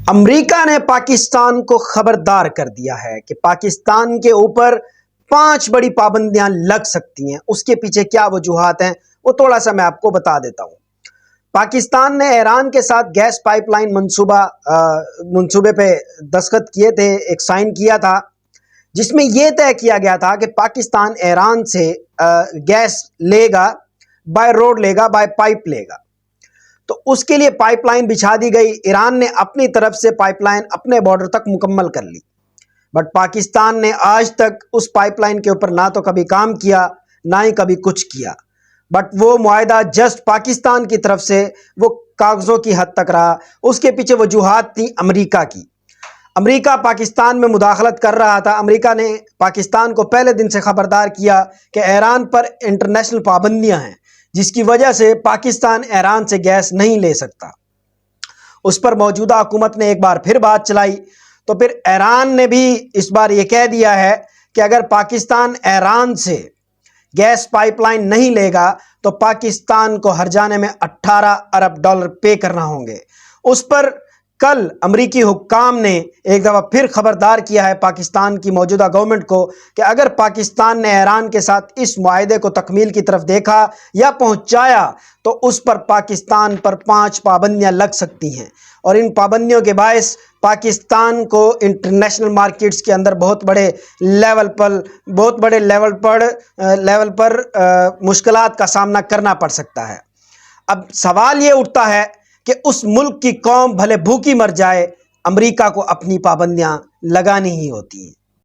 امریکہ نے پاکستان کو خبردار کر دیا ہے کہ پاکستان کے اوپر 5 بڑی پابندیاں لگ سکتی ہیں۔ اس کے پیچھے کیا وجوہات ہیں وہ تھوڑا سا میں آپ کو بتا دیتا ہوں۔ پاکستان نے ایران کے ساتھ گیس پائپ لائن منصوبے پہ دستخط کیے تھے، ایک سائن کیا تھا، جس میں یہ طے کیا گیا تھا کہ پاکستان ایران سے گیس لے گا، بائی روڈ لے گا، بائی پائپ لے گا۔ تو اس کے لیے پائپ لائن بچھا دی گئی۔ ایران نے اپنی طرف سے پائپ لائن اپنے بارڈر تک مکمل کر لی، بٹ پاکستان نے آج تک اس پائپ لائن کے اوپر نہ تو کبھی کام کیا، نہ ہی کبھی کچھ کیا۔ بٹ وہ معاہدہ جسٹ پاکستان کی طرف سے وہ کاغذوں کی حد تک رہا۔ اس کے پیچھے وجوہات تھیں امریکہ کی۔ امریکہ پاکستان میں مداخلت کر رہا تھا۔ امریکہ نے پاکستان کو پہلے دن سے خبردار کیا کہ ایران پر انٹرنیشنل پابندیاں ہیں، جس کی وجہ سے پاکستان ایران سے گیس نہیں لے سکتا۔ اس پر موجودہ حکومت نے ایک بار پھر بات چلائی، تو پھر ایران نے بھی اس بار یہ کہہ دیا ہے کہ اگر پاکستان ایران سے گیس پائپ لائن نہیں لے گا تو پاکستان کو ہر جانے میں $18 ارب پے کرنا ہوں گے۔ اس پر کل امریکی حکام نے ایک دفعہ پھر خبردار کیا ہے پاکستان کی موجودہ گورنمنٹ کو کہ اگر پاکستان نے ایران کے ساتھ اس معاہدے کو تکمیل کی طرف دیکھا یا پہنچایا تو اس پر پاکستان پر 5 پابندیاں لگ سکتی ہیں، اور ان پابندیوں کے باعث پاکستان کو انٹرنیشنل مارکیٹس کے اندر بہت بڑے لیول پر مشکلات کا سامنا کرنا پڑ سکتا ہے۔ اب سوال یہ اٹھتا ہے کہ اس ملک کی قوم بھلے بھوکی مر جائے، امریکہ کو اپنی پابندیاں لگانی ہی ہوتی ہیں۔